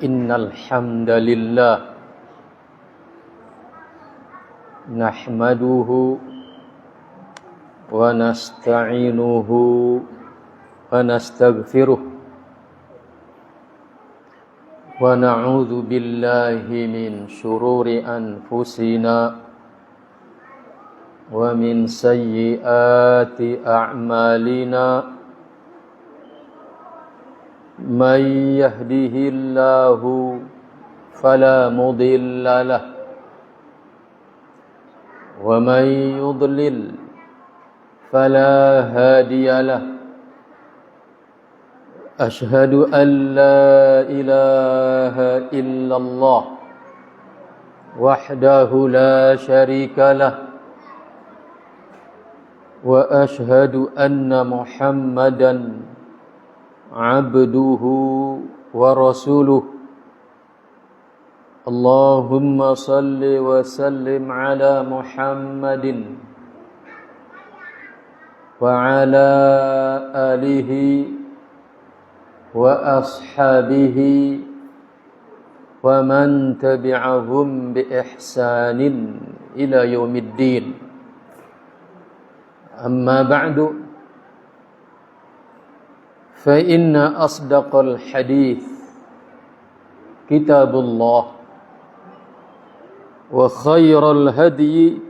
Innal hamdalillah nahmaduhu wa nasta'inuhu wa nastaghfiruh wa na'udzu billahi min shururi anfusina wa min sayyiati a'malina. Man yahdihillahu fala mudilla lahu wa man yudlil fala hadiya lahu. Ashhadu an la ilaha illallah wahdahu la syarika lahu wa ashhadu anna Muhammadan abduhu wa rasuluh. Allahumma salli wa sallim ala Muhammadin wa ala alihi wa ashabihi wa man tabi'ahum bi ihsanin ila yaumiddin. Amma ba'du, fa inna asdaqal hadith kitabullah wa khairal hadyi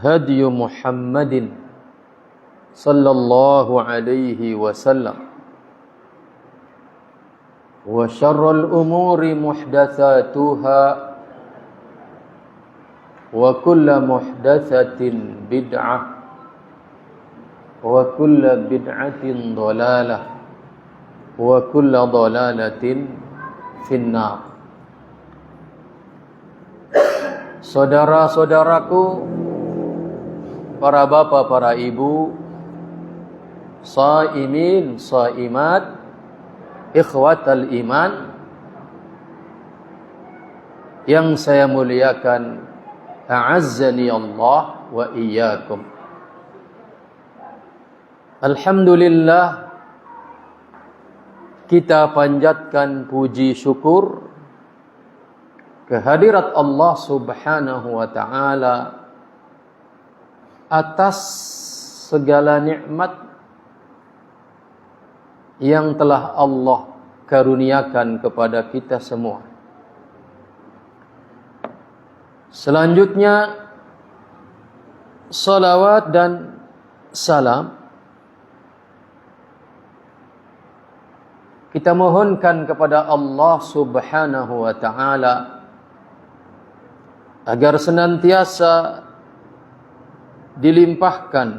hadyu Muhammadin sallallahu alaihi wasallam wa syarrul umuri muhdatsatuha wa kullu muhdatsatin bid'ah wa kullu bid'atin dhalalah wa kullu dhalalatin finnar. Saudara-saudaraku, para bapak, para ibu, shaimin, shaimat, ikhwatal iman yang saya muliakan, a'azzani Allah wa iyyakum. Alhamdulillah, kita panjatkan puji syukur kehadirat Allah Subhanahu wa ta'ala atas segala nikmat yang telah Allah karuniakan kepada kita semua. Selanjutnya, salawat dan salam kita mohonkan kepada Allah Subhanahu wa ta'ala agar senantiasa dilimpahkan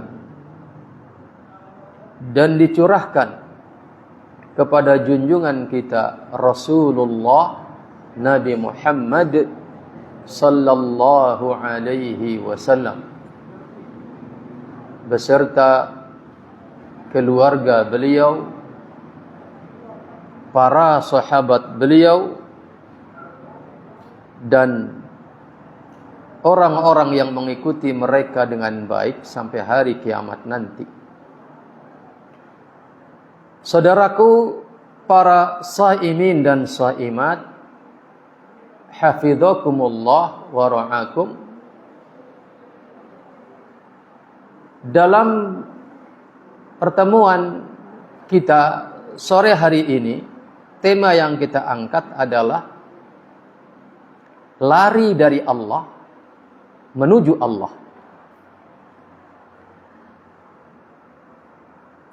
dan dicurahkan kepada junjungan kita Rasulullah Nabi Muhammad sallallahu alaihi wasallam beserta keluarga beliau, para sahabat beliau, dan orang-orang yang mengikuti mereka dengan baik sampai hari kiamat nanti. Saudaraku, para shaimin dan shaimat, hafidhakumullah wa ra'akum. Dalam pertemuan kita sore hari ini, tema yang kita angkat adalah lari dari Allah menuju Allah.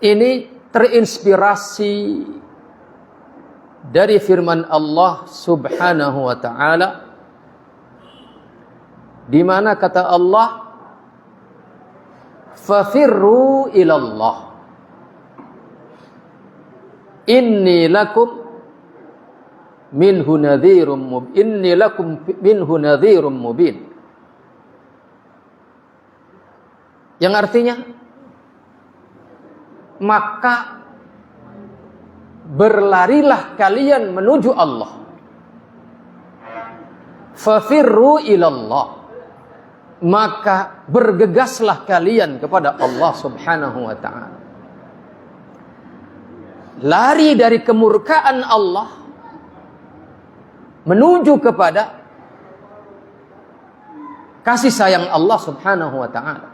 Ini terinspirasi dari firman Allah Subhanahu wa ta'ala, di mana kata Allah, fafirru ilallah inni lakum minhu nadhirum mubin. Yang artinya, maka berlarilah kalian menuju Allah. Fafirru ilallah, maka bergegaslah kalian kepada Allah Subhanahu wa ta'ala. lari dari kemurkaan Allah menuju kepada kasih sayang Allah Subhanahu wa ta'ala.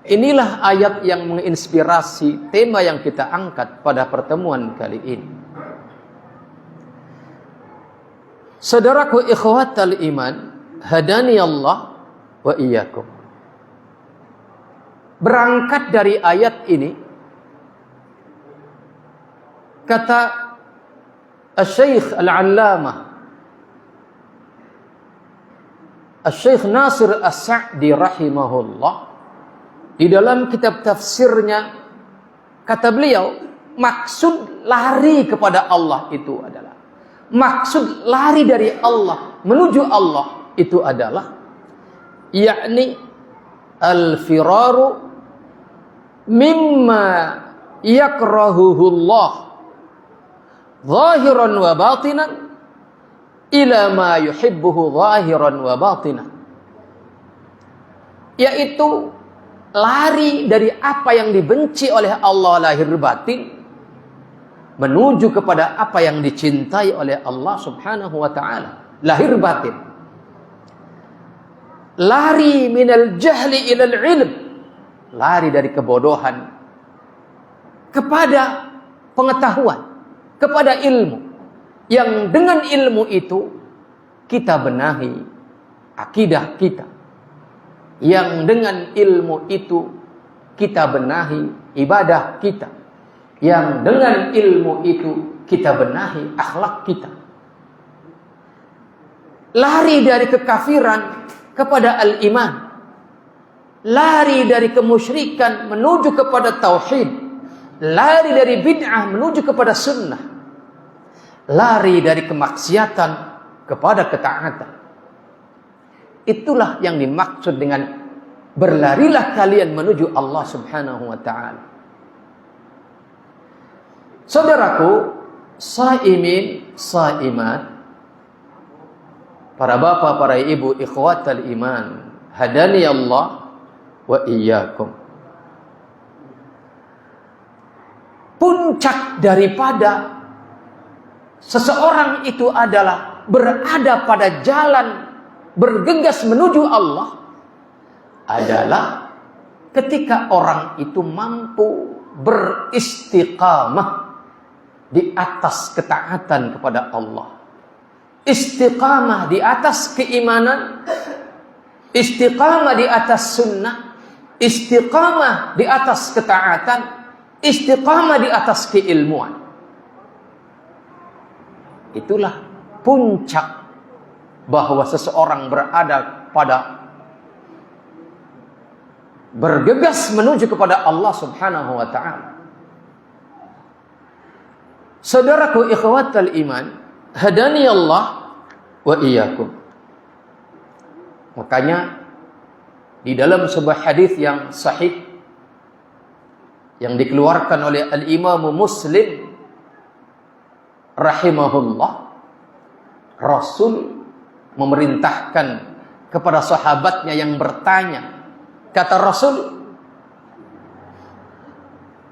Inilah ayat yang menginspirasi tema yang kita angkat pada pertemuan kali ini. Saudaraku ikhwatal iman, hadani Allah wa iyyakum. Berangkat dari ayat ini, kata Asy-Syaikh Al-Allamah Asy-Syaikh Nasir As-Sa'di rahimahullah, di dalam kitab tafsirnya, kata beliau, maksud lari kepada Allah itu adalah, maksud lari dari Allah menuju Allah itu adalah, yakni al-firaru mimma yakrahuhullah zahiran wa batinan ila ma yuhibbuhu zahiran wa batinan, yaitu lari dari apa yang dibenci oleh Allah lahir batin menuju kepada apa yang dicintai oleh Allah Subhanahu wa ta'ala lahir batin. Lari minal jahli ilal ilm, lari dari kebodohan kepada pengetahuan, kepada ilmu, yang dengan ilmu itu kita benahi akidah kita, yang dengan ilmu itu kita benahi ibadah kita, yang dengan ilmu itu kita benahi akhlak kita. Lari dari kekafiran kepada al-iman, lari dari kemusyrikan menuju kepada tauhid, lari dari bid'ah menuju kepada sunnah, lari dari kemaksiatan kepada ketaatan. Itulah yang dimaksud dengan berlarilah kalian menuju Allah Subhanahu wa ta'ala. Saudaraku, saimin, saimat, para bapak, para ibu, ikhwatal iman, hadani Allah wa iyyakum. Puncak daripada seseorang itu adalah berada pada jalan bergegas menuju Allah adalah ketika orang itu mampu beristiqamah di atas ketaatan kepada Allah, istiqamah di atas keimanan, istiqamah di atas sunnah, istiqamah di atas ketaatan, istiqamah di atas keilmuan. Itulah puncak bahwa seseorang berada pada bergegas menuju kepada Allah Subhanahu wa ta'ala. Saudaraku ikhwatal iman, hadani Allah wa iyyakum. Makanya di dalam sebuah hadis yang sahih yang dikeluarkan oleh al-Imam Muslim rahimahullah, Rasul memerintahkan kepada sahabatnya yang bertanya. Kata Rasul,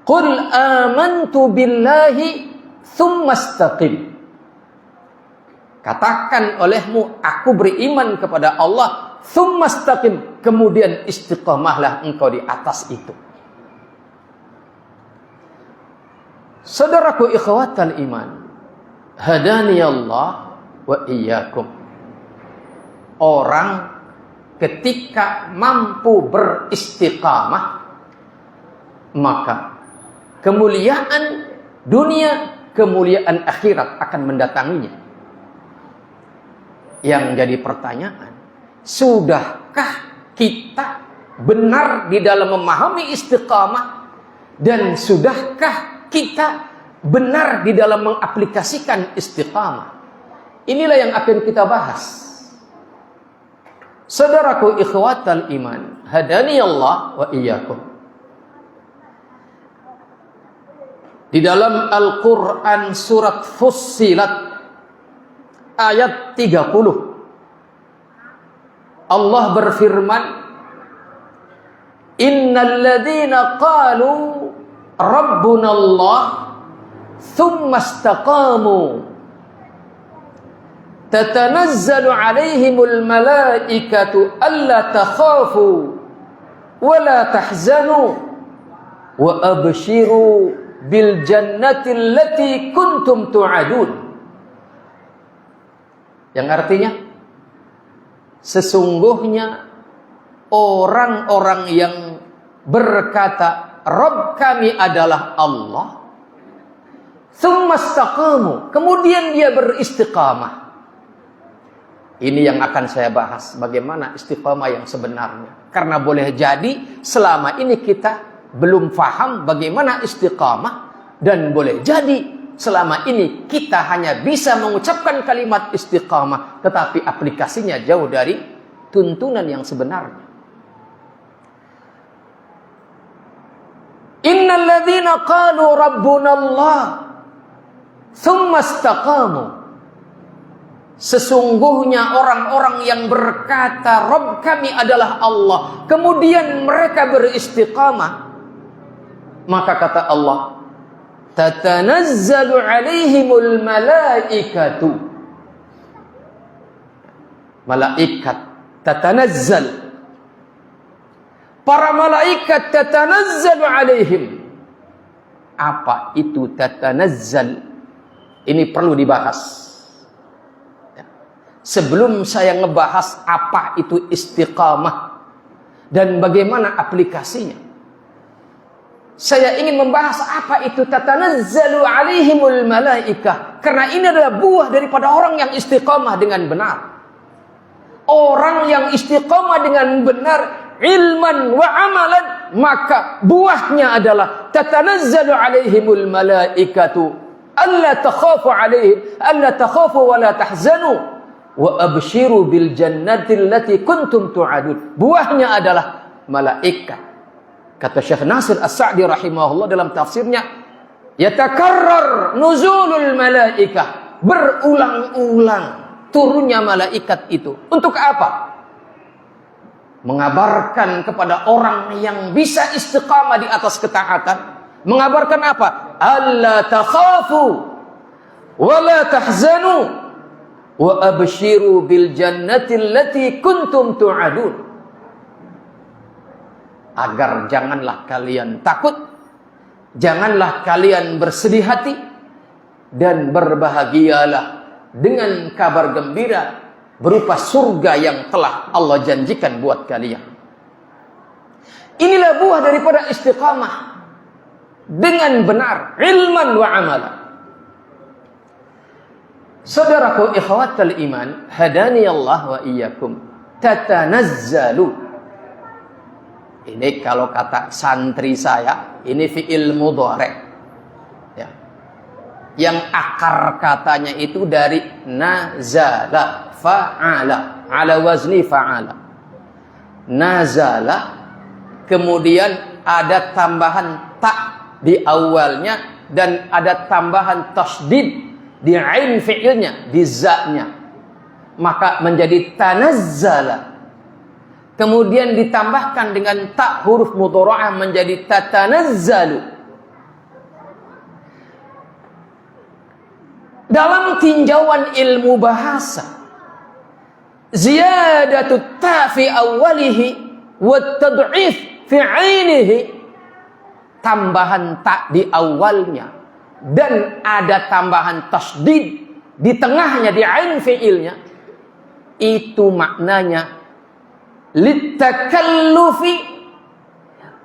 "Qul amantu billahi tsumma istaqim." Katakan olehmu, aku beriman kepada Allah, tsumma istaqim, kemudian istiqamahlah engkau di atas itu. Saudaraku ikhwatal iman, hadani Allah wa iyyakum. Orang ketika mampu beristiqamah, maka kemuliaan dunia, kemuliaan akhirat akan mendatanginya. Yang jadi pertanyaan, sudahkah kita benar di dalam memahami istiqamah, dan sudahkah kita benar di dalam mengaplikasikan istiqamah? Inilah yang akan kita bahas. Saudaraku ikhwatal iman, hadani Allah wa iyyakum. Di dalam Al-Quran surat Fussilat ayat 30, Allah berfirman, Innal ladzina qalu Rabbuna Allah thumma istaqamu tatanazzalu alaihimul malaikatu alla takhafu wa la tahzanu wa abshiru bil jannati allati kuntum tu'adun. Yang artinya, sesungguhnya orang-orang yang berkata Rabb kami adalah Allah, tsumma istaqamu, kemudian dia beristiqamah. Ini yang akan saya bahas, bagaimana istiqamah yang sebenarnya. Karena boleh jadi selama ini kita belum paham bagaimana istiqamah, dan boleh jadi selama ini kita hanya bisa mengucapkan kalimat istiqamah, tetapi aplikasinya jauh dari tuntunan yang sebenarnya. Innal ladzina qalu rabbuna Allah tsumma istaqamu, sesungguhnya orang-orang yang berkata Rabb kami adalah Allah, kemudian mereka beristiqamah, maka kata Allah, tatanazzalu alaihimul malaikatu, malaikat tatanazzal, para malaikat tatanazzalu alaihim. Apa itu tatanazzal? Ini perlu dibahas. Sebelum saya ngebahas apa itu istiqamah dan bagaimana aplikasinya, saya ingin membahas apa itu tatanazzalu alaihimul malaikah, karena ini adalah buah daripada orang yang istiqamah dengan benar. Orang yang istiqamah dengan benar ilman wa amalan, maka buahnya adalah tatanazzalu alaihimul malaikatu alla takhafu alaihim, alla takhafu wa la tahzanu wa abshiru bil jannati allati kuntum tu'adun. Buahnya adalah malaikat. Kata Syekh Nasir As-Sa'di rahimahullah dalam tafsirnya, yatakarrar nuzulul malaikah, berulang-ulang turunnya malaikat itu. Untuk apa? Mengabarkan kepada orang yang bisa istiqamah di atas ketaatan. Mengabarkan apa? Alla takhafu wa la tahzanu wa abshiru bil jannati allati kuntum tu'adun. Agar janganlah kalian takut, janganlah kalian bersedih hati, dan berbahagialah dengan kabar gembira berupa surga yang telah Allah janjikan buat kalian. Inilah buah daripada istiqamah dengan benar, ilman wa amalan. Saudaraku ikhwatal iman, hadani Allah wa iyyakum, tatanazzalu. Ini kalau kata santri saya, ini fi'il mudhari'. Ya. Yang akar katanya itu dari nazala, fa'ala, ala wazni fa'ala. Nazala, kemudian ada tambahan ta di awalnya, dan ada tambahan tasdid di ain fi'ilnya, di za-nya. Maka menjadi tanazzala. Kemudian ditambahkan dengan ta huruf mudhara'ah menjadi tatanazzalu. Dalam tinjauan ilmu bahasa, ziyadatu ta fi awwalihi wa tad'if fi 'ainihi, tambahan ta di awalnya dan ada tambahan tasdid di tengahnya di ain fi'ilnya, itu maknanya litakallufi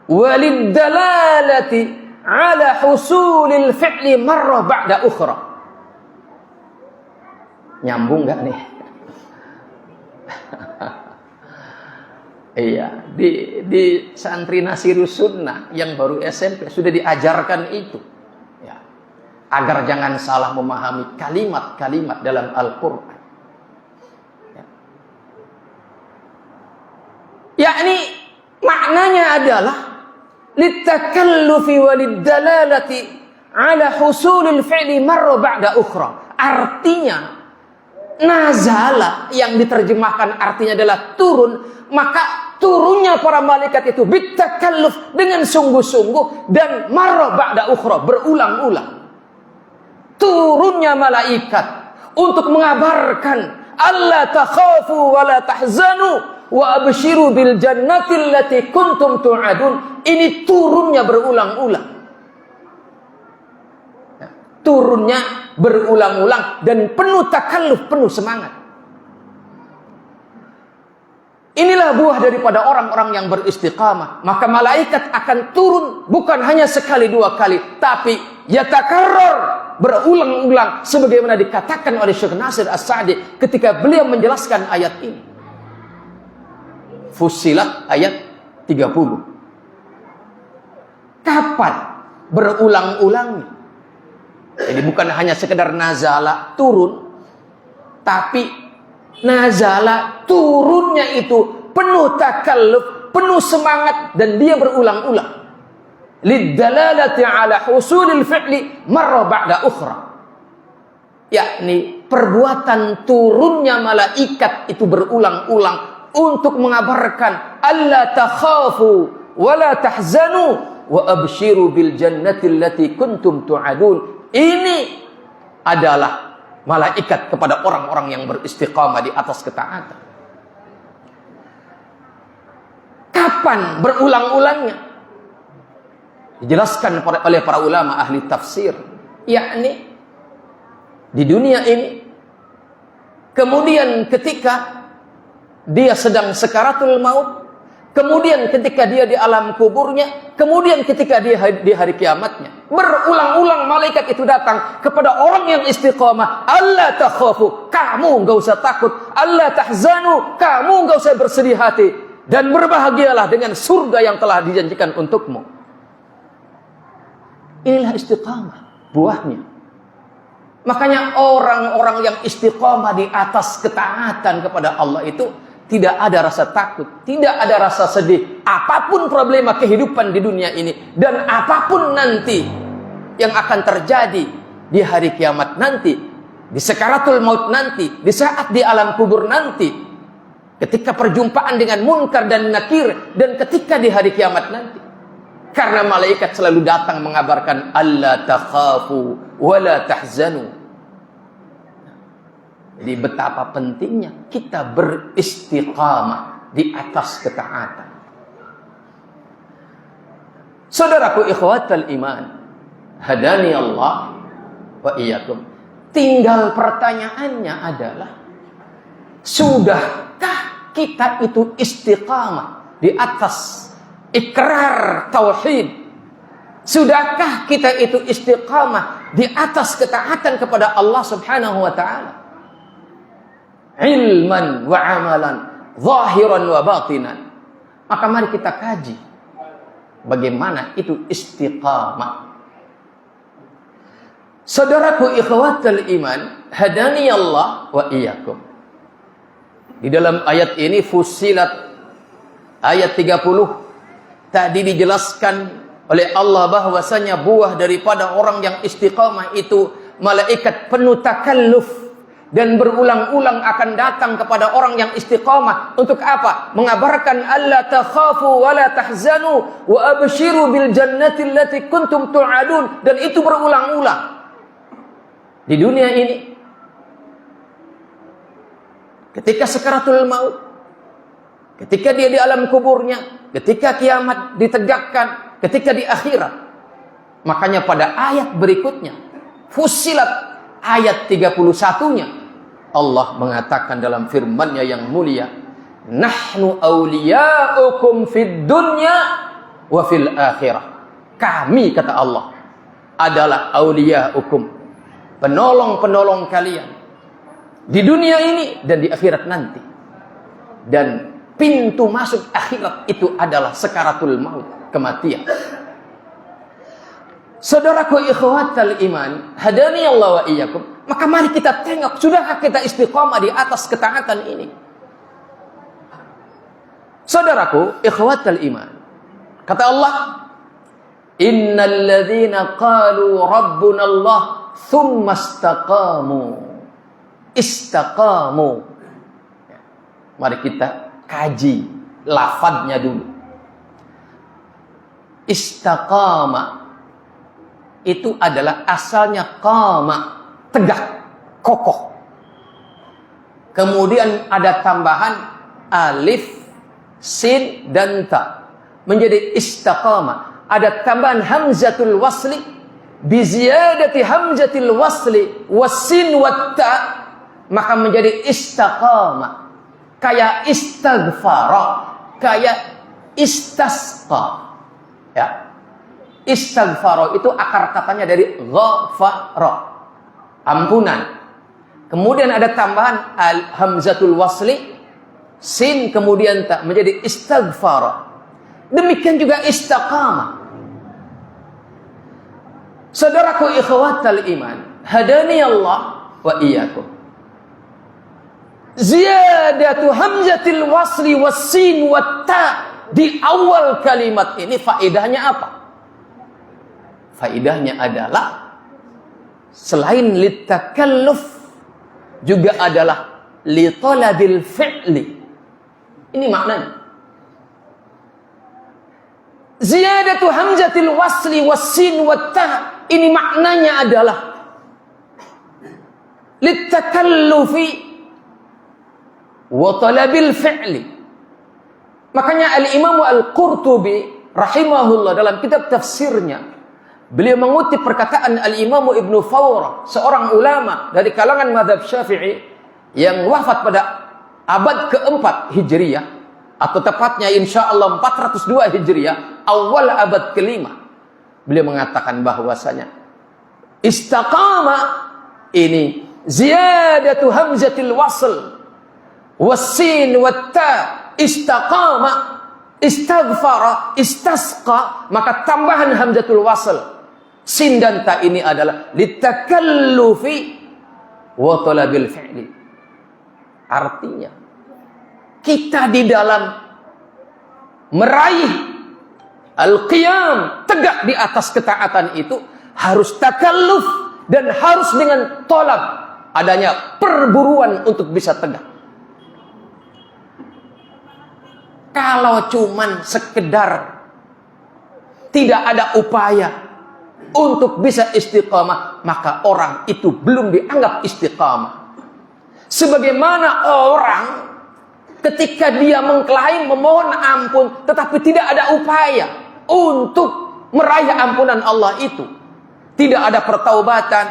waliddalalati ala husulil fi'li marrah ba'da ukhra. Nyambung gak nih? Iya, di santri Nasirus Sunnah yang baru SMP sudah diajarkan itu, ya, agar jangan salah memahami kalimat-kalimat dalam Al-Quran. Yakni maknanya adalah litakallufi waliddalalati ala husulil fi'li marra ba'da ukhra. Artinya nazala yang diterjemahkan artinya adalah turun, maka turunnya para malaikat itu bitakalluf dengan sungguh-sungguh dan marra ba'da ukhra, berulang-ulang. turunnya malaikat untuk mengabarkan alla takhafu wa la tahzanu wa abshiru bil jannati allati kuntum tu'adun. Ini turunnya berulang-ulang. Turunnya berulang-ulang dan penuh takalluf, penuh semangat. Inilah buah daripada orang-orang yang beristiqamah. Maka malaikat akan turun bukan hanya sekali dua kali, tapi yatakarrar, berulang-ulang, sebagaimana dikatakan oleh Syekh Nasir As-Sa'di ketika beliau menjelaskan ayat ini. Fussilat ayat 30. Kapan berulang-ulangnya? Jadi bukan hanya sekedar nazala, turun, tapi nazala, turunnya itu penuh takalluf, penuh semangat, dan dia berulang-ulang. Liddalalati ala husulil fi'li marra ba'da ukhra. Yakni perbuatan turunnya malaikat itu berulang-ulang untuk mengabarkan alla takhafu wa la tahzanu wa abshiru bil jannati allati kuntum tu'adun. Ini adalah malaikat kepada orang-orang yang beristiqamah di atas ketaatan. Kapan berulang-ulangnya? Dijelaskan oleh para ulama ahli tafsir, yakni di dunia ini, kemudian ketika dia sedang sakaratul maut, kemudian ketika dia di alam kuburnya, kemudian ketika dia di hari kiamatnya, berulang-ulang malaikat itu datang kepada orang yang istiqamah. Alla takhafu, kamu enggak usah takut. Alla tahzanu, kamu enggak usah bersedih hati, dan berbahagialah dengan surga yang telah dijanjikan untukmu. Inilah istiqamah buahnya. Makanya orang-orang yang istiqamah di atas ketaatan kepada Allah itu tidak ada rasa takut, tidak ada rasa sedih, apapun problema kehidupan di dunia ini, dan apapun nanti yang akan terjadi di hari kiamat nanti, di sakaratul maut nanti, di saat di alam kubur nanti, ketika perjumpaan dengan munkar dan nakir, dan ketika di hari kiamat nanti. Karena malaikat selalu datang mengabarkan alla takhafu wa la tahzanu. Jadi betapa pentingnya kita beristiqamah di atas ketaatan. Saudaraku ikhwatal iman, hadani Allah wa iyyakum. Tinggal pertanyaannya adalah, sudahkah kita itu istiqamah di atas ikrar tauhid? Sudahkah kita itu istiqamah di atas ketaatan kepada Allah Subhanahu wa taala? Ilman wa amalan, zahiran wa batinan. Maka mari kita kaji bagaimana itu istiqamah. Saudaraku ikhwatal iman, hadani Allah wa iyyakum. Di dalam ayat ini Fussilat ayat 30 tadi dijelaskan oleh Allah bahwasanya buah daripada orang yang istiqamah itu malaikat penuh takalluf, dan berulang-ulang akan datang kepada orang yang istiqamah untuk apa? Mengabarkan alla takhafu wa la tahzanu wa abshiru bil jannati allati kuntum tu'adun, dan itu berulang-ulang di dunia ini. Ketika sakaratul maut, ketika dia di alam kuburnya, ketika kiamat ditegakkan, ketika di akhirat. Makanya pada ayat berikutnya, Fussilat ayat 31-nya, Allah mengatakan dalam firman-Nya yang mulia, nahnu awliya'ukum fid dunya wa fil akhirah. Kami, kata Allah, adalah awliya'ukum, penolong-penolong kalian di dunia ini dan di akhirat nanti. Dan pintu masuk akhirat itu adalah sakaratul maut, kematian. Saudaraku ikhwatal iman, hadani Allah wa iyyakum. Maka mari kita tengok, sudahkah kita istiqamah di atas ketaatan ini? Saudaraku ikhwatal iman, kata Allah, innal ladzina qalu rabbuna Allah tsumma istaqamu. Mari kita kaji lafadznya dulu. Istaqama itu adalah asalnya qama. tegak, kokoh. Kemudian ada tambahan alif, sin, dan ta menjadi istaqamah. Ada tambahan hamzatul wasli bi ziyadati hamzatil wasli wasin wat ta, maka menjadi istaqamah. Kayak istaghfara, kayak istasqa. Ya. Istaghfara itu akar katanya dari ghafara, ampunan. Kemudian ada tambahan hamzatul wasli, sin kemudian ta menjadi istaghfara. Demikian juga istaqamah. Saudaraku ikhwatal iman, hadani Allah wa iyyakum. Ziyadatu hamzatil wasli wassin wat ta di awal kalimat ini faedahnya apa? Faedahnya adalah selain litakalluf juga adalah li talabil fi'li. Ini maknanya. Ziyadatu hamzatil wasli wassin wat ta, ini maknanya adalah litakallufi wa talabil fi'li. Makanya Al-Imam Al-Qurtubi rahimahullah dalam kitab tafsirnya, beliau mengutip perkataan Al-Imam Ibnu Fawrah, seorang ulama dari kalangan mazhab Syafi'i yang wafat pada abad keempat Hijriyah, atau tepatnya insyaallah 402 Hijriyah, awal abad kelima. Beliau mengatakan bahwasanya istaqama ini ziyadatu hamzatil wasl wassin wat ta, istaqama, istaghfara, istasqa, maka tambahan hamzatul wasl, sin dan ta ini adalah litakallufi wa talabil fi'li. Artinya kita di dalam meraih al-qiyam, tegak di atas ketaatan itu harus takalluf dan harus dengan tolab, adanya perburuan untuk bisa tegak. Kalau cuman sekedar tidak ada upaya untuk bisa istiqamah, maka orang itu belum dianggap istiqamah. Sebagaimana orang ketika dia mengklaim memohon ampun tetapi tidak ada upaya untuk meraih ampunan Allah itu, tidak ada pertaubatan,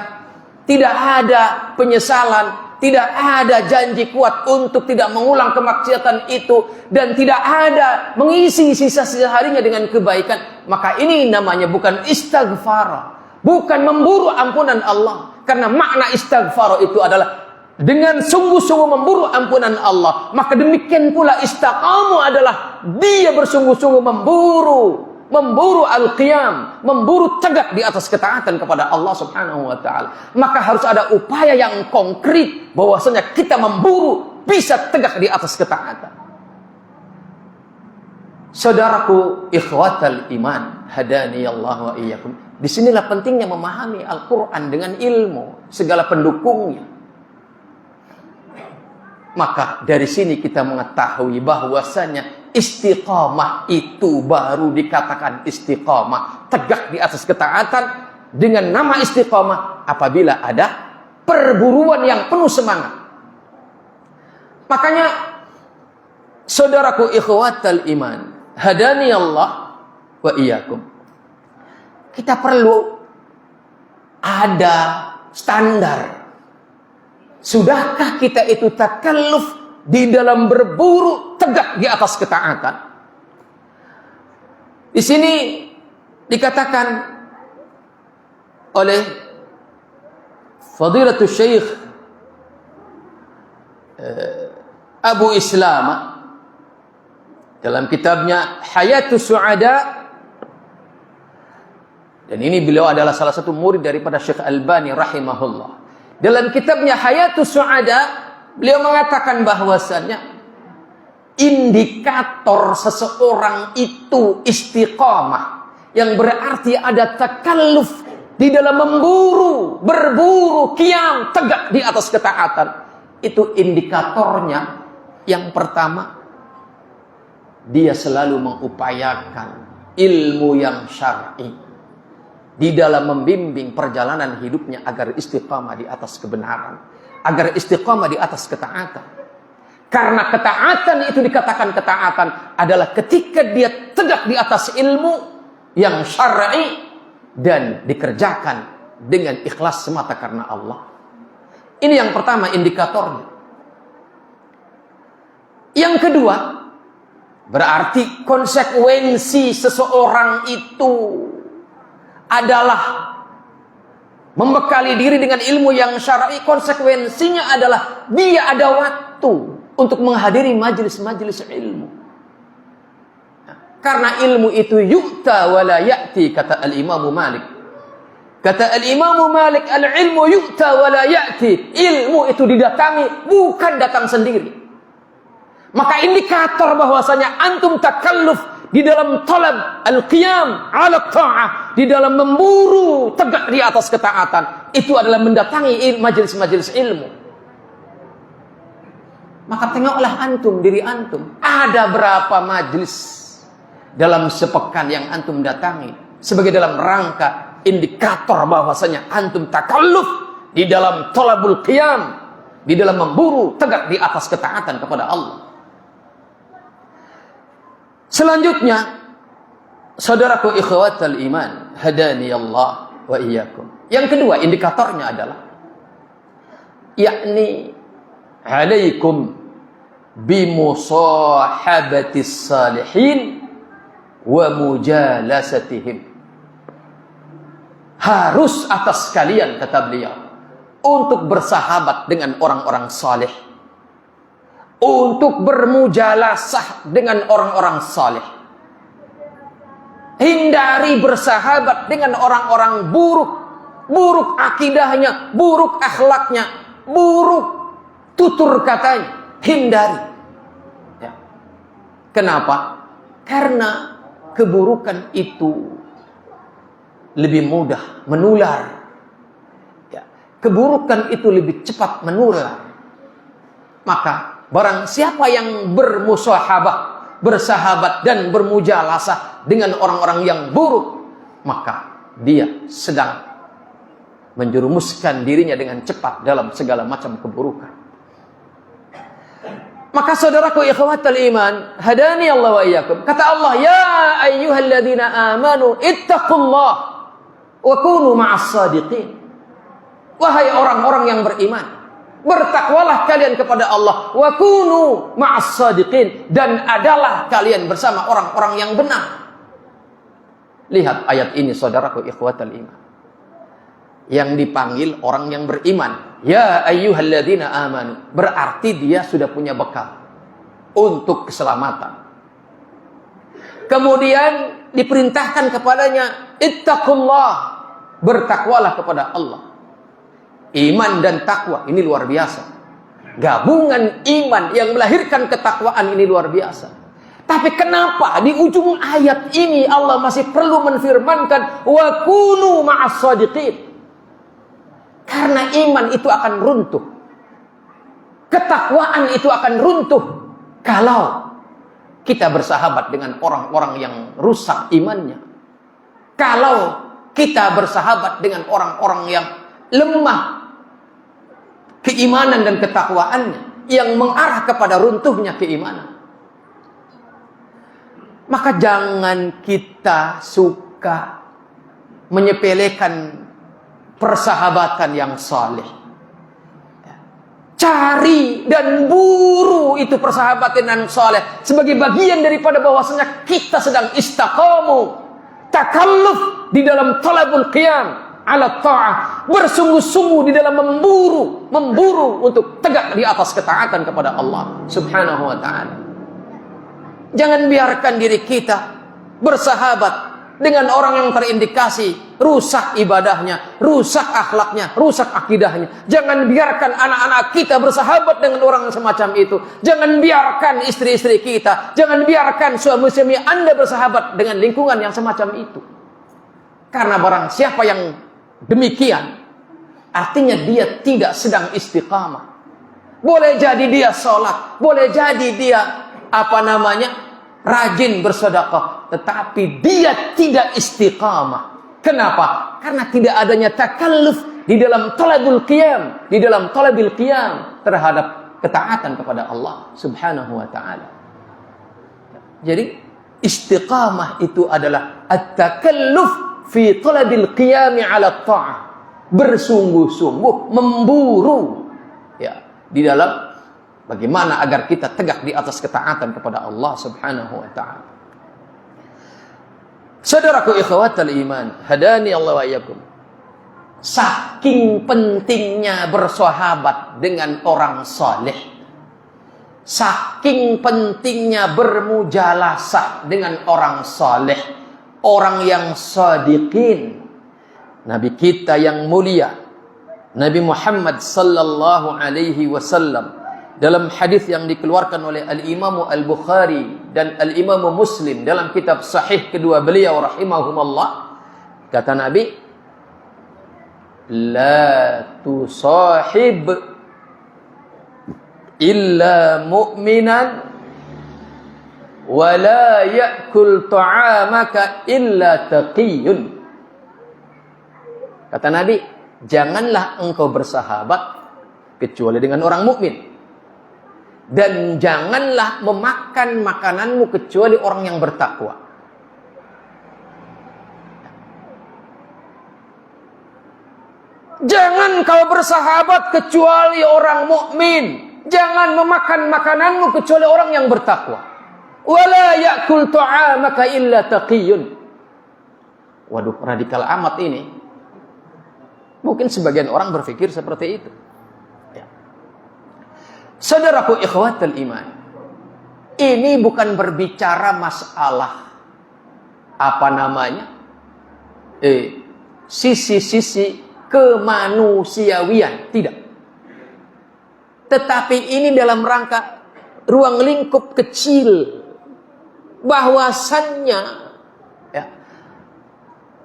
tidak ada penyesalan, tidak ada janji kuat untuk tidak mengulang kemaksiatan itu, dan tidak ada mengisi sisa-sisa harinya dengan kebaikan, maka ini namanya bukan istighfar, bukan memburu ampunan Allah. Karena makna istighfar itu adalah dengan sungguh-sungguh memburu ampunan Allah. Maka demikian pula istiqamah adalah dia bersungguh-sungguh memburu al-qiyam, memburu tegak di atas ketaatan kepada Allah Subhanahu wa taala. Maka harus ada upaya yang konkret bahwasanya kita memburu bisa tegak di atas ketaatan. Saudaraku ikhwatal iman, hadani Allah wa iyyakum. Disinilah pentingnya memahami Al-Qur'an dengan ilmu segala pendukungnya. Maka dari sini kita mengetahui bahwasanya istiqamah itu baru dikatakan istiqamah, tegak di atas ketaatan dengan nama istiqamah apabila ada perburuan yang penuh semangat. Makanya saudaraku ikhwatal iman, hadani Allah wa iyyakum, kita perlu ada standar. Sudahkah kita itu takalluf di dalam berburu tegak di atas ketaatan? Di sini dikatakan oleh Fadilatul Syekh Abu Islam dalam kitabnya Hayatus Su'ada, dan ini beliau adalah salah satu murid daripada Syekh Albani rahimahullah. Dalam kitabnya Hayatus Su'ada, beliau mengatakan bahwasannya indikator seseorang itu istiqamah, yang berarti ada takalluf di dalam berburu, qiyam, tegak di atas ketaatan. Itu indikatornya yang pertama, dia selalu mengupayakan ilmu yang syar'i. di dalam membimbing perjalanan hidupnya agar istiqamah di atas kebenaran, agar istiqamah di atas ketaatan. Karena ketaatan itu dikatakan ketaatan adalah ketika dia tegak di atas ilmu yang syar'i dan dikerjakan dengan ikhlas semata karena Allah. Ini yang pertama indikatornya. Yang kedua, berarti konsekuensi seseorang itu adalah membekali diri dengan ilmu yang syar'i. Konsekuensinya adalah dia ada waktu untuk menghadiri majelis-majelis ilmu. Karena ilmu itu yu'ta wa la ya'ti, kata Al-Imam Malik. Kata Al-Imam Malik, al-ilmu yu'ta wa la ya'ti. Ilmu itu didatangi, bukan datang sendiri. Maka indikator bahwasanya antum takalluf di dalam talab al-qiyam ala ta'ah, di dalam memburu tegak di atas ketaatan, itu adalah mendatangi majelis-majelis ilmu. Maka tengoklah antum, diri antum, ada berapa majelis dalam sepekan yang antum datangi sebagai dalam rangka indikator bahwasanya antum takalluf di dalam talabul qiyam, di dalam memburu tegak di atas ketaatan kepada Allah. Selanjutnya, saudaraku ikhwatal iman, hadani Allah wa iyyakum. Yang kedua indikatornya adalah yakni alaikum bimusahabatis salihin wa mujalasatihim. Harus atas kalian, kata beliau, untuk bersahabat dengan orang-orang saleh, untuk bermujalasah dengan orang-orang saleh. Hindari bersahabat dengan orang-orang buruk, buruk akidahnya, buruk akhlaknya, buruk tutur katanya. Hindari. Ya. Kenapa? Karena keburukan itu lebih mudah menular. Ya. Keburukan itu lebih cepat menular. Maka barang siapa yang bersahabat dan bermujalasah dengan orang-orang yang buruk, maka dia sedang menjerumuskan dirinya dengan cepat dalam segala macam keburukan. Maka saudaraku ikhwatal iman, hadani Allah wa iyyakum. Kata Allah, ya ayyuhalladzina amanu ittaqullah wa kunu ma'as shadiqin. Wahai orang-orang yang beriman, bertakwalah kalian kepada Allah, wa kunu ma'as shadiqin, dan adalah kalian bersama orang-orang yang benar. Lihat ayat ini saudaraku ikhwatal iman. Yang dipanggil orang yang beriman, ya ayyuhalladzina amanu, berarti dia sudah punya bekal untuk keselamatan. Kemudian diperintahkan kepadanya, ittaqullah, bertakwalah kepada Allah. Iman dan takwa ini luar biasa. Gabungan iman yang melahirkan ketakwaan ini luar biasa. Tapi kenapa di ujung ayat ini Allah masih perlu menfirmankan wa kunu ma'as shadiqin? Karena iman itu akan runtuh, ketakwaan itu akan runtuh kalau kita bersahabat dengan orang-orang yang rusak imannya. Kalau kita bersahabat dengan orang-orang yang lemah keimanan dan ketakwaannya, yang mengarah kepada runtuhnya keimanan. Maka jangan kita suka menyepelekan persahabatan yang saleh. Cari dan buru itu persahabatan yang saleh sebagai bagian daripada bahwasanya kita sedang istiqamu, takalluf di dalam talabul qiyam ala ta'ah, bersungguh-sungguh di dalam memburu untuk tegak di atas ketaatan kepada Allah Subhanahu wa taala. Jangan biarkan diri kita bersahabat dengan orang yang terindikasi rusak ibadahnya, rusak akhlaknya, rusak akidahnya. Jangan biarkan anak-anak kita bersahabat dengan orang yang semacam itu. Jangan biarkan istri-istri kita, jangan biarkan suami-suami Anda bersahabat dengan lingkungan yang semacam itu. Karena barang siapa yang demikian, artinya dia tidak sedang istiqamah. Boleh jadi dia sholat, boleh jadi dia rajin bersedekah, tetapi dia tidak istiqamah. Kenapa? Karena tidak adanya takalluf di dalam talabul qiyam, di dalam talabil qiyam terhadap ketaatan kepada Allah Subhanahu wa taala. Jadi istiqamah itu adalah at-takalluf fi talabil qiyam 'ala ta'ah. Bersungguh-sungguh memburu ya di dalam bagaimana agar kita tegak di atas ketaatan kepada Allah Subhanahu wa taala. Saudaraku ikhwatal iman, hadani Allah wa iyyakum. Saking pentingnya bersahabat dengan orang saleh, saking pentingnya bermujalasah dengan orang saleh, orang yang shadiqin. Nabi kita yang mulia, Nabi Muhammad sallallahu alaihi wasallam, dalam hadis yang dikeluarkan oleh Al-Imam Al-Bukhari dan Al-Imam Muslim dalam kitab sahih kedua beliau rahimahumullah, kata Nabi, la tusahib illa mu'minan wa la ya'kul ta'amaka illa taqiyun. Kata Nabi, janganlah engkau bersahabat kecuali dengan orang mukmin. Dan janganlah memakan makananmu kecuali orang yang bertakwa. Jangan kau bersahabat kecuali orang mukmin. Jangan memakan makananmu kecuali orang yang bertakwa. Wala ya'kul ta'amaka illa taqiyun. Waduh, radikal amat ini. Mungkin sebagian orang berpikir seperti itu. Ya. Saudaraku ikhwatul iman, ini bukan berbicara masalah apa namanya sisi-sisi kemanusiawian, tidak. Tetapi ini dalam rangka ruang lingkup kecil, bahwasannya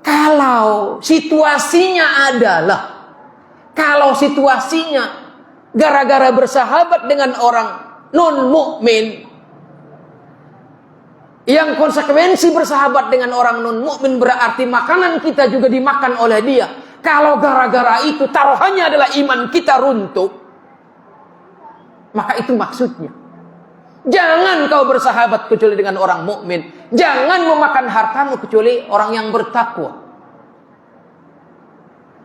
kalau situasinya adalah, kalau situasinya gara-gara bersahabat dengan orang non-mukmin, yang konsekuensi bersahabat dengan orang non-mukmin berarti makanan kita juga dimakan oleh dia. Kalau gara-gara itu taruhannya adalah iman kita runtuh, maka itu maksudnya. Jangan kau bersahabat kecuali dengan orang mukmin. Jangan memakan hartamu kecuali orang yang bertakwa.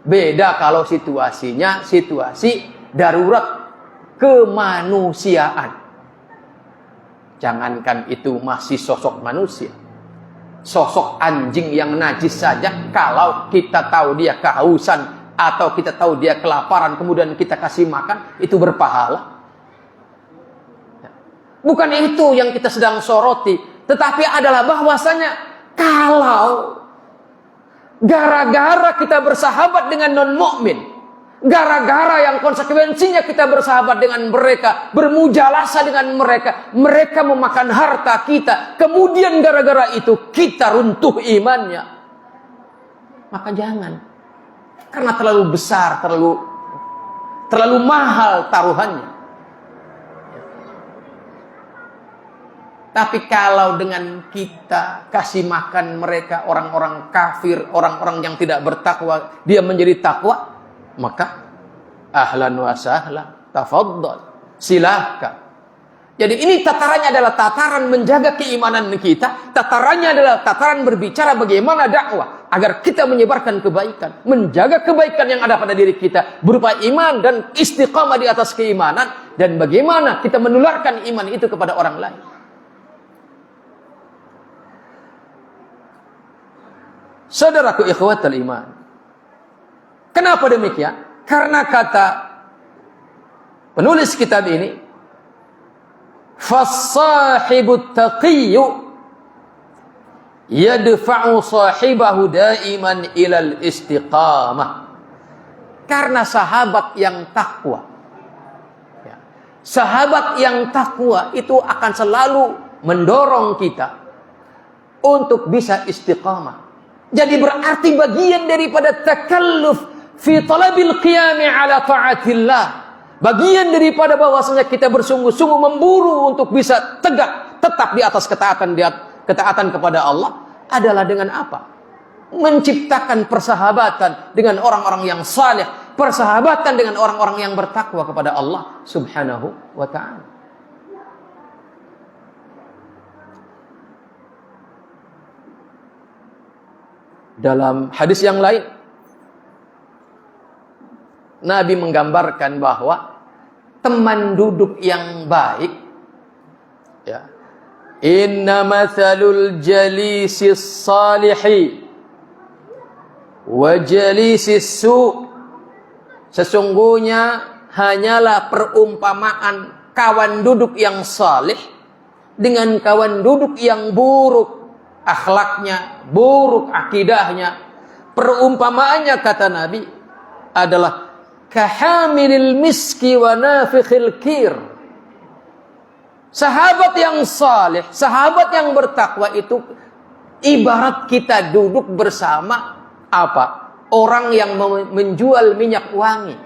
Beda kalau situasinya situasi darurat kemanusiaan. Jangankan itu masih sosok manusia, sosok anjing yang najis saja, kalau kita tahu dia kehausan atau kita tahu dia kelaparan kemudian kita kasih makan, itu berpahala. Bukan itu yang kita sedang soroti, tetapi adalah bahwasanya kalau gara-gara kita bersahabat dengan non-mukmin, gara-gara yang konsekuensinya kita bersahabat dengan mereka, bermujalasa dengan mereka, mereka memakan harta kita, kemudian gara-gara itu kita runtuh imannya, maka jangan. Karena terlalu besar, terlalu mahal taruhannya. Tapi kalau dengan kita kasih makan mereka, orang-orang kafir, orang-orang yang tidak bertakwa, dia menjadi takwa, maka ahlan wa sahlan, tafaddal, silahkan. Jadi ini tatarannya adalah tataran menjaga keimanan kita, tatarannya adalah tataran berbicara bagaimana dakwah agar kita menyebarkan kebaikan, menjaga kebaikan yang ada pada diri kita berupa iman dan istiqamah di atas keimanan, dan bagaimana kita menularkan iman itu kepada orang lain. Saudaraku ikhwatul iman, kenapa demikian? Karena kata penulis kitab ini, fasahibut taqiyyu yadfa'u sahibahu daiman ilal istiqamah. Karena sahabat yang takwa, sahabat yang takwa itu akan selalu mendorong kita untuk bisa istiqamah. Jadi berarti bagian daripada takalluf fi talabil qiyami ala ta'atillah, bagian daripada bahwasanya kita bersungguh-sungguh memburu untuk bisa tetap di atas ketaatan kepada Allah adalah dengan apa? menciptakan persahabatan dengan orang-orang yang saleh, persahabatan dengan orang-orang yang bertakwa kepada Allah Subhanahu wa ta'ala. Dalam hadis yang lain, Nabi menggambarkan bahwa teman duduk yang baik, ya, inna mathalul jalisis salihi wa jalisis su', sesungguhnya hanyalah perumpamaan kawan duduk yang saleh dengan kawan duduk yang buruk akhlaknya, buruk akidahnya. Perumpamaannya, kata Nabi, adalah kahamilil miski wa nafikhil kir. Sahabat yang saleh, sahabat yang bertakwa itu ibarat kita duduk bersama apa? Orang yang menjual minyak wangi.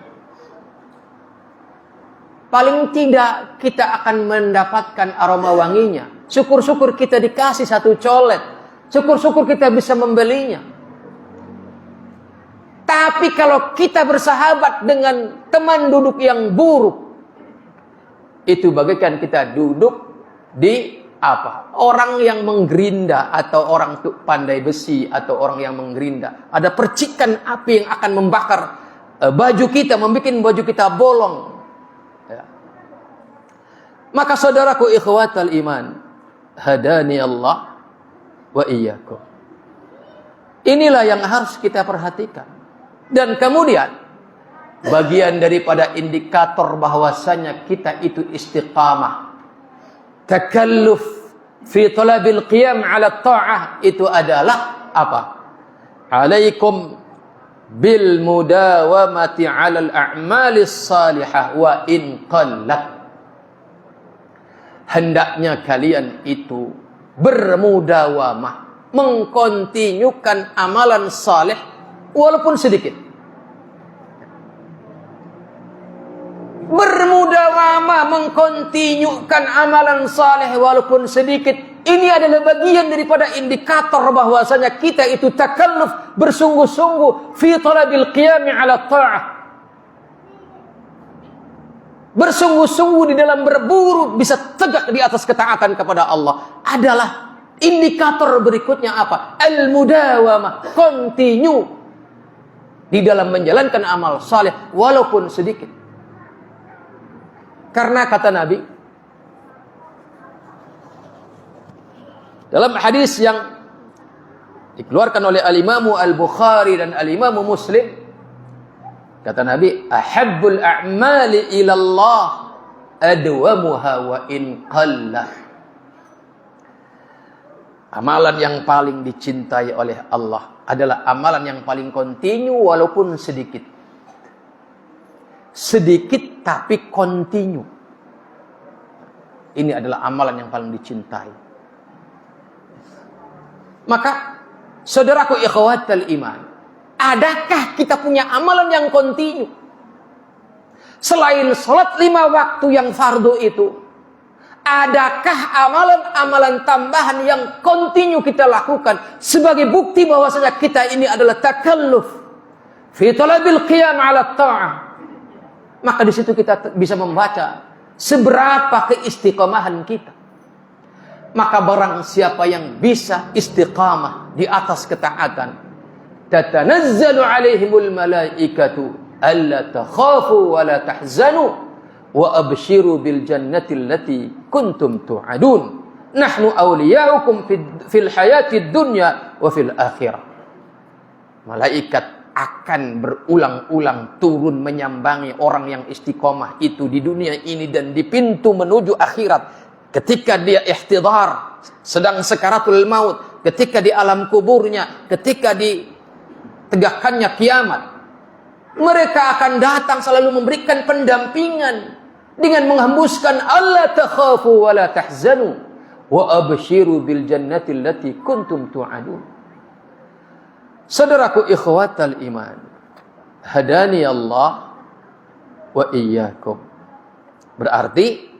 Paling tidak kita akan mendapatkan aroma wanginya. Syukur-syukur kita dikasih satu colet. Syukur-syukur kita bisa membelinya. Tapi kalau kita bersahabat dengan teman duduk yang buruk, itu bagaikan kita duduk di apa? Orang yang menggerinda, atau orang pandai besi, atau orang yang menggerinda. Ada percikan api yang akan membakar baju kita, membuat baju kita bolong. Ya. Maka saudaraku ikhwatal iman, hadani Allah wa iyyakum. Inilah yang harus kita perhatikan. Dan kemudian bagian daripada indikator bahwasanya kita itu istiqamah, takalluf fi talabil qiyam ala ta'ah, itu adalah apa? Alaikum bil mudawamati ala al-a'malis salihah wa in qallat. Hendaknya kalian itu bermudawamah, mengkontinyukan amalan saleh walaupun sedikit. Bermudawamah, mengkontinyukan amalan saleh walaupun sedikit. Ini adalah bagian daripada indikator bahwasanya kita itu takalluf, bersungguh-sungguh fi talabil qiyam ala ta'ah. Bersungguh-sungguh di dalam berburu bisa tegak di atas ketaatan kepada Allah. Adalah indikator berikutnya apa? Al-mudawamah, continue di dalam menjalankan amal saleh walaupun sedikit. Karena kata Nabi dalam hadis yang dikeluarkan oleh Al-Imamu Al-Bukhari dan Al-Imamu Muslim, kata Nabi, ahabbul a'mali ilallah adwamuha wa in qalla. Amalan yang paling dicintai oleh Allah adalah amalan yang paling kontinu walaupun sedikit. Sedikit tapi kontinu. Ini adalah amalan yang paling dicintai. Maka saudaraku ikhwatal iman, adakah kita punya amalan yang kontinu? Selain sholat 5 waktu yang fardu itu, adakah amalan-amalan tambahan yang kontinu kita lakukan sebagai bukti bahwasanya kita ini adalah takalluf fi talabil qiyam ala ta'ah? Maka di situ kita bisa membaca seberapa keistiqomahan kita. Maka barang siapa yang bisa istiqamah di atas ketaatan, tatanazzalu alaihimul malaikatu alla takhafu wa la tahzanu wa abshiru bil jannati allati kuntum tu'adun nahnu awliya'ukum fil hayatid dunya wa fil akhirah. Malaikat akan berulang-ulang turun menyambangi orang yang istiqomah itu di dunia ini dan di pintu menuju akhirat. Ketika dia ihtidhar, sedang sekaratul maut, ketika di alam kuburnya, ketika ditegakkannya kiamat, mereka akan datang selalu memberikan pendampingan dengan menghembuskan alla takhafu wa la tahzanu wa abshiru bil jannati allati kuntum tu'adun. Saudaraku ikhwatal iman, hadani Allah wa iyyakum. Berarti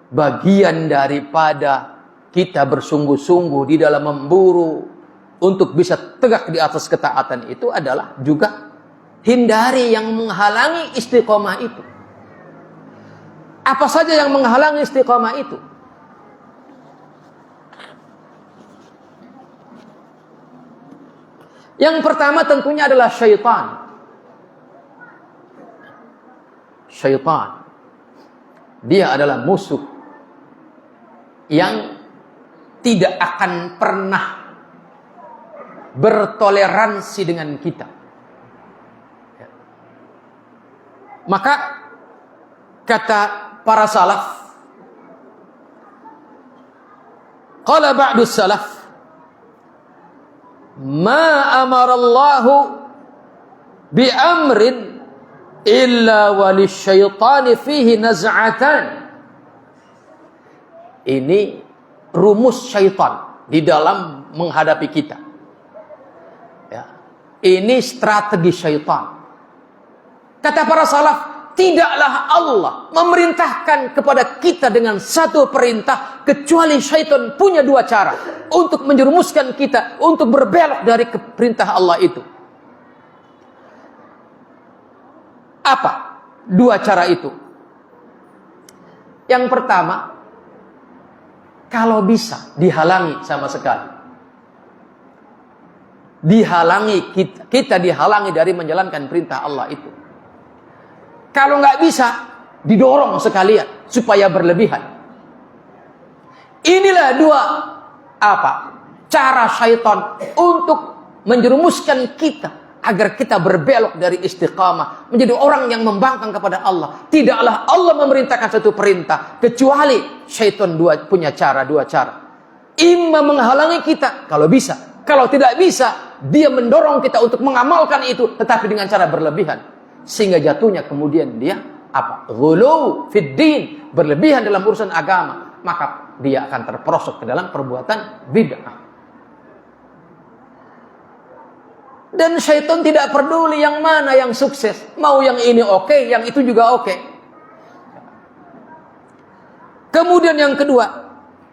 bagian daripada kita bersungguh-sungguh di dalam memburu untuk bisa tegak di atas ketaatan itu adalah juga hindari yang menghalangi istiqomah itu. Apa saja yang menghalangi istiqomah itu? Yang pertama tentunya adalah syaitan. Syaitan. Dia adalah musuh yang tidak akan pernah bertoleransi dengan kita. Maka kata para salaf, qala ba'du salaf, ma amarallahu bi amrin illa walisyaitani fihi naz'atan. Ini rumus syaitan di dalam menghadapi kita. Ya. Ini strategi syaitan. Kata para salaf, tidaklah Allah memerintahkan kepada kita dengan satu perintah kecuali syaitan punya dua cara untuk menjerumuskan kita untuk berbelok dari perintah Allah itu. Apa dua cara itu? Yang pertama, kalau bisa dihalangi sama sekali. Dihalangi kita dihalangi dari menjalankan perintah Allah itu. Kalau nggak bisa, didorong sekalian supaya berlebihan. Inilah dua cara syaitan untuk menjerumuskan kita agar kita berbelok dari istiqamah menjadi orang yang membangkang kepada Allah. Tidaklah Allah memerintahkan satu perintah kecuali syaitan punya dua cara. Imma menghalangi kita kalau bisa, kalau tidak bisa dia mendorong kita untuk mengamalkan itu tetapi dengan cara berlebihan. Sehingga jatuhnya kemudian dia ghulu fid din, berlebihan dalam urusan agama, maka dia akan terperosok ke dalam perbuatan bid'ah. Dan syaitan tidak peduli yang mana yang sukses, mau yang ini oke, yang itu juga oke. Kemudian yang kedua,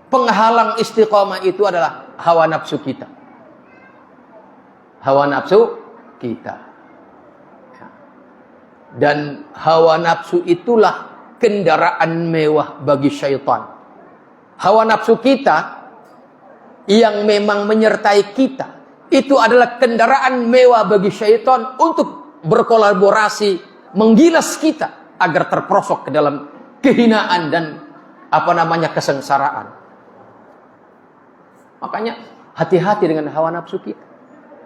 penghalang istiqamah itu adalah hawa nafsu kita. Hawa nafsu kita. Dan hawa nafsu itulah kendaraan mewah bagi syaitan. Hawa nafsu kita yang memang menyertai kita itu adalah kendaraan mewah bagi syaitan untuk berkolaborasi menggilas kita agar terperosok ke dalam kehinaan dan kesengsaraan. Makanya hati-hati dengan hawa nafsu kita.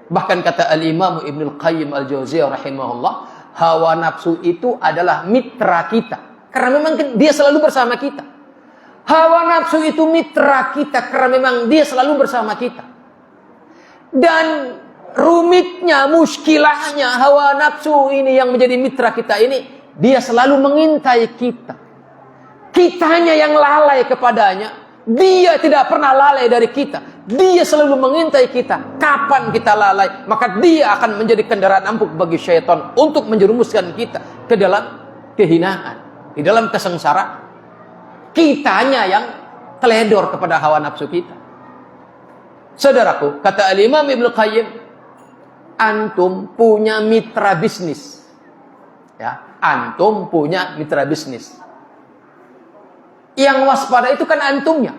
Bahkan kata Al-Imam Ibnul Qayyim Al-Jauziyah rahimahullah, hawa nafsu itu adalah mitra kita. Karena memang dia selalu bersama kita. Hawa nafsu itu mitra kita karena memang dia selalu bersama kita. Dan rumitnya, muskilahnya hawa nafsu ini yang menjadi mitra kita ini, dia selalu mengintai kita. Kitanya yang lalai kepadanya. Dia tidak pernah lalai dari kita. Dia selalu mengintai kita. Kapan kita lalai, maka dia akan menjadi kendaraan empuk bagi syaitan untuk menjerumuskan kita ke dalam kehinaan, di dalam kesengsaraan. Kitanya yang teledor kepada hawa nafsu kita. Saudaraku, kata Al-Imam Ibnu Qayyim, antum punya mitra bisnis. Ya, antum punya mitra bisnis. Yang waspada itu kan antumnya.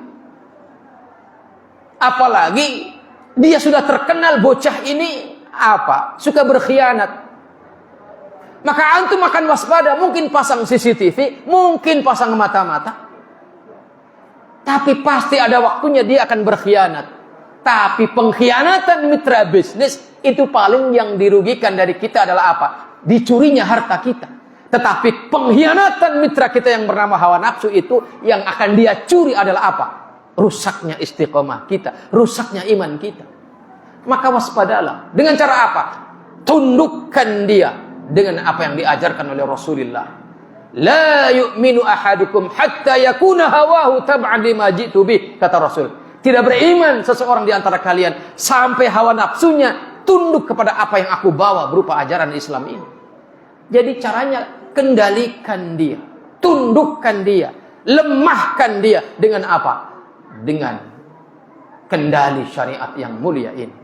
Apalagi dia sudah terkenal bocah ini suka berkhianat. Maka antum akan waspada, mungkin pasang CCTV, mungkin pasang mata-mata. Tapi pasti ada waktunya dia akan berkhianat. Tapi pengkhianatan mitra bisnis itu paling yang dirugikan dari kita adalah dicurinya harta kita. Tetapi pengkhianatan mitra kita yang bernama hawa nafsu itu yang akan dia curi adalah rusaknya istiqomah kita, rusaknya iman kita. Maka waspadalah. Dengan cara tundukkan dia dengan apa yang diajarkan oleh Rasulullah. La yu'minu ahadukum hatta yakuna hawahu tab'an lima jitu bih, kata Rasul. Tidak beriman seseorang di antara kalian sampai hawa nafsunya tunduk kepada apa yang aku bawa berupa ajaran Islam ini. Jadi caranya kendalikan dia, tundukkan dia, lemahkan dia dengan Dengan kendali syariat yang mulia ini.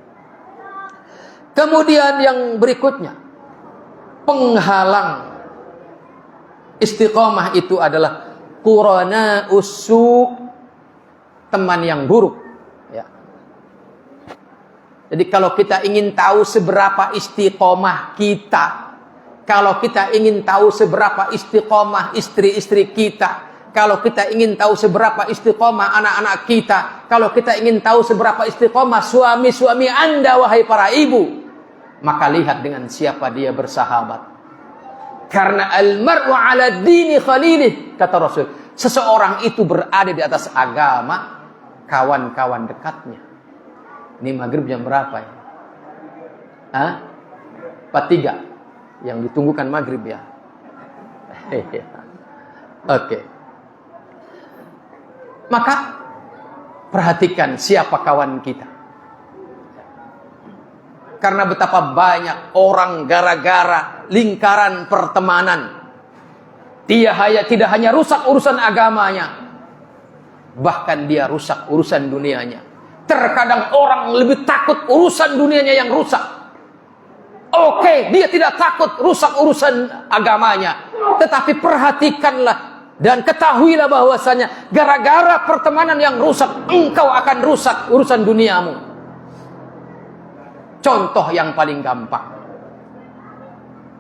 Kemudian yang berikutnya, penghalang istiqomah itu adalah qurana usu, teman yang buruk. Ya. Jadi kalau kita ingin tahu seberapa istiqomah kita, kalau kita ingin tahu seberapa istiqomah istri-istri kita, kalau kita ingin tahu seberapa istiqomah anak-anak kita, kalau kita ingin tahu seberapa istiqomah suami-suami Anda, wahai para ibu, maka lihat dengan siapa dia bersahabat. Karena al-mar'u 'ala dini khalilih, kata Rasul. Seseorang itu berada di atas agama kawan-kawan dekatnya. Ini maghrib jam berapa ya? 4:03. Yang ditunggukan maghrib ya. Oke. Maka perhatikan siapa kawan kita. Karena betapa banyak orang gara-gara lingkaran pertemanan, dia tidak hanya rusak urusan agamanya, bahkan dia rusak urusan dunianya. Terkadang orang lebih takut urusan dunianya yang rusak. Oke, dia tidak takut rusak urusan agamanya, tetapi perhatikanlah dan ketahuilah bahwasanya gara-gara pertemanan yang rusak, engkau akan rusak urusan duniamu. Contoh yang paling gampang.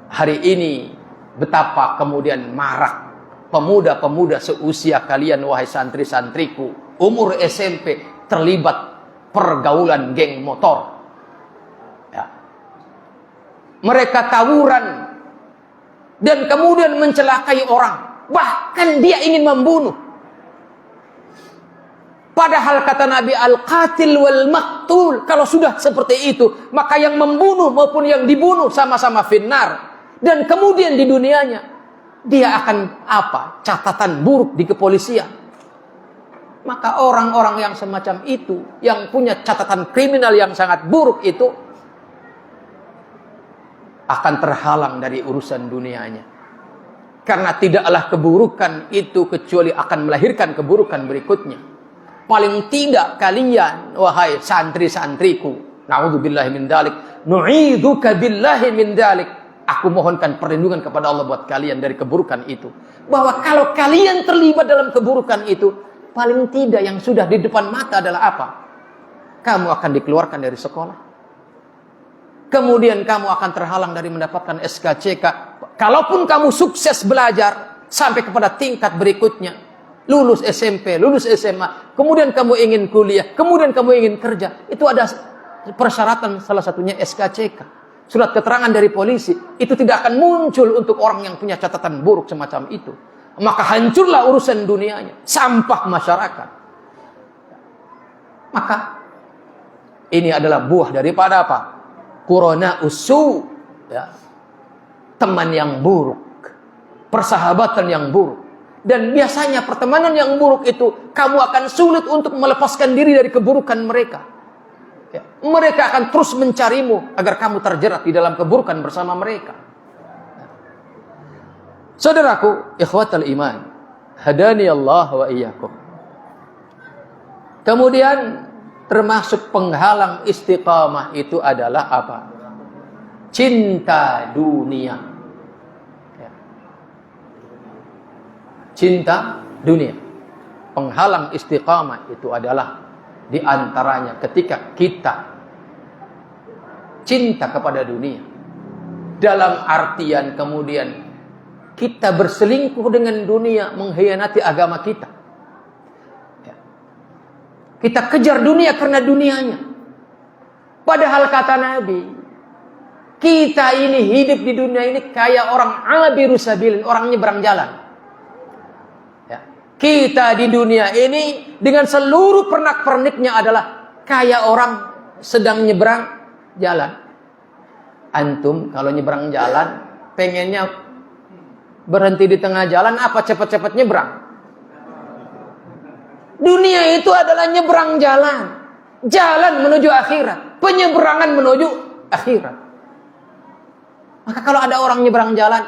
Hari ini betapa kemudian marak pemuda-pemuda seusia kalian, wahai santri-santriku, umur SMP, terlibat pergaulan geng motor. Ya. Mereka tawuran dan kemudian mencelakai orang. Bahkan dia ingin membunuh. Padahal kata Nabi, al-qatil wal maqtul, kalau sudah seperti itu, maka yang membunuh maupun yang dibunuh sama-sama finnar. Dan kemudian di dunianya, dia akan apa? Catatan buruk di kepolisian. Maka orang-orang yang semacam itu, yang punya catatan kriminal yang sangat buruk itu, akan terhalang dari urusan dunianya. Karena tidaklah keburukan itu kecuali akan melahirkan keburukan berikutnya. Paling tidak kalian, wahai santri-santriku, na'udzubillahi min dalik, nu'idzuka billahi min dalik, aku mohonkan perlindungan kepada Allah buat kalian dari keburukan itu. Bahwa kalau kalian terlibat dalam keburukan itu, paling tidak yang sudah di depan mata adalah apa? Kamu akan dikeluarkan dari sekolah. Kemudian kamu akan terhalang dari mendapatkan SKCK. Kalaupun kamu sukses belajar sampai kepada tingkat berikutnya, lulus SMP, lulus SMA, kemudian kamu ingin kuliah, kemudian kamu ingin kerja, itu ada persyaratan, salah satunya SKCK, surat keterangan dari polisi. Itu tidak akan muncul untuk orang yang punya catatan buruk semacam itu. Maka hancurlah urusan dunianya, sampah masyarakat. Maka ini adalah buah daripada apa? Qurana usu, ya. Teman yang buruk, persahabatan yang buruk. Dan biasanya pertemanan yang buruk itu, kamu akan sulit untuk melepaskan diri dari keburukan mereka. Ya. Mereka akan terus mencarimu agar kamu terjerat di dalam keburukan bersama mereka. Saudaraku, ikhwatal iman, hadani Allah wa iyyakum. Kemudian termasuk penghalang istiqamah itu adalah apa? Cinta dunia. Cinta dunia. Penghalang istiqamah itu adalah di antaranya ketika kita cinta kepada dunia. Dalam artian kemudian kita berselingkuh dengan dunia, mengkhianati agama kita. Kita kejar dunia karena dunianya. Padahal kata Nabi, kita ini hidup di dunia ini kayak orang abiru sabilin, orang nyebrang jalan. Kita di dunia ini dengan seluruh pernak-perniknya adalah kayak orang sedang nyebrang jalan. Antum kalau nyebrang jalan, pengennya berhenti di tengah jalan apa cepat-cepat nyebrang? Dunia itu adalah nyebrang jalan. Jalan menuju akhirat. Penyeberangan menuju akhirat. Maka kalau ada orang nyebrang jalan,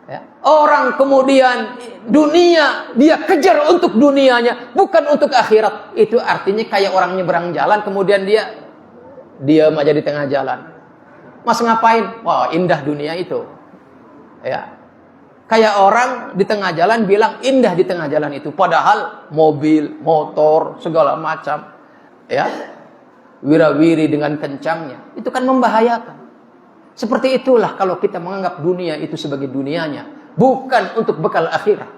ya, orang kemudian dunia dia kejar untuk dunianya, bukan untuk akhirat. Itu artinya kayak orang nyebrang jalan kemudian dia diam aja di tengah jalan. Mas ngapain? Wah, indah dunia itu. Ya. Kayak orang di tengah jalan bilang indah di tengah jalan itu, padahal mobil, motor, segala macam, ya, wira-wiri dengan kencangnya, itu kan membahayakan. Seperti itulah kalau kita menganggap dunia itu sebagai dunianya, bukan untuk bekal akhirat.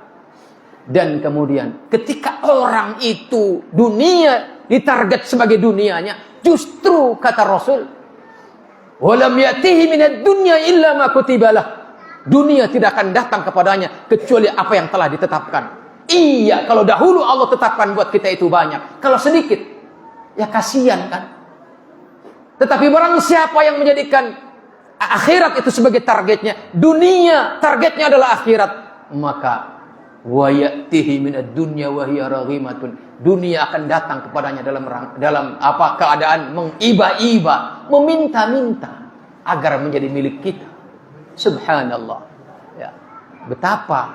Dan kemudian ketika orang itu dunia ditarget sebagai dunianya, justru kata Rasul, walam yatihi minad dunya illa ma kutibalah. Dunia tidak akan datang kepadanya kecuali apa yang telah ditetapkan. Iya, kalau dahulu Allah tetapkan buat kita itu banyak, kalau sedikit, ya kasihan kan. Tetapi barang siapa yang menjadikan akhirat itu sebagai targetnya, dunia targetnya adalah akhirat, maka wa ya'tihi minad dunya wa hiya raghimatun. Dunia akan datang kepadanya dalam apa keadaan mengiba-iba, meminta-minta agar menjadi milik kita. Subhanallah. Ya. Betapa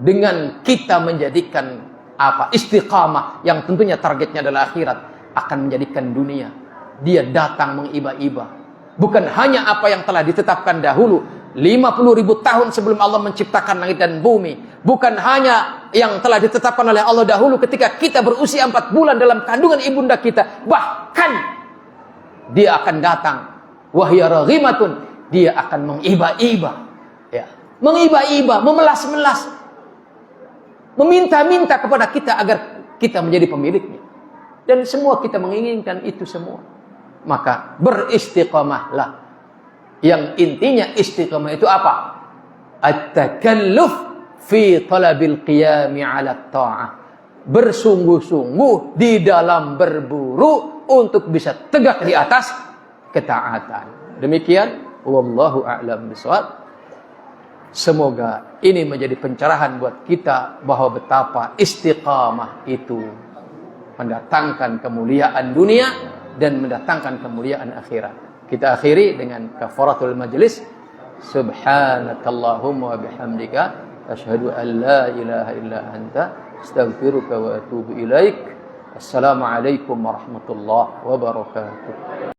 dengan kita menjadikan apa istiqamah yang tentunya targetnya adalah akhirat, akan menjadikan dunia dia datang mengiba-iba. Bukan hanya apa yang telah ditetapkan dahulu 50.000 tahun sebelum Allah menciptakan langit dan bumi. Bukan hanya yang telah ditetapkan oleh Allah dahulu ketika kita berusia 4 bulan dalam kandungan ibunda kita. Bahkan dia akan datang wahya raghimatun, dia akan mengiba-iba, ya, mengiba-iba, memelas-melas, meminta-minta kepada kita agar kita menjadi pemiliknya. Dan semua kita menginginkan itu semua. Maka beristiqamahlah. Yang intinya istiqamah itu apa? At-takalluf fi talabil qiyami 'ala ta'ah. Bersungguh-sungguh di dalam berburu untuk bisa tegak di atas ketaatan. Demikian wallahu a'lam bishawab. Semoga ini menjadi pencerahan buat kita bahwa betapa istiqamah itu mendatangkan kemuliaan dunia dan mendatangkan kemuliaan akhirat. Kita akhiri dengan kafaratul majlis. Subhanakallahumma wa bihamdika asyhadu an la ilaha illa anta astaghfiruka wa atubu ilaik. Assalamualaikum warahmatullahi wabarakatuh.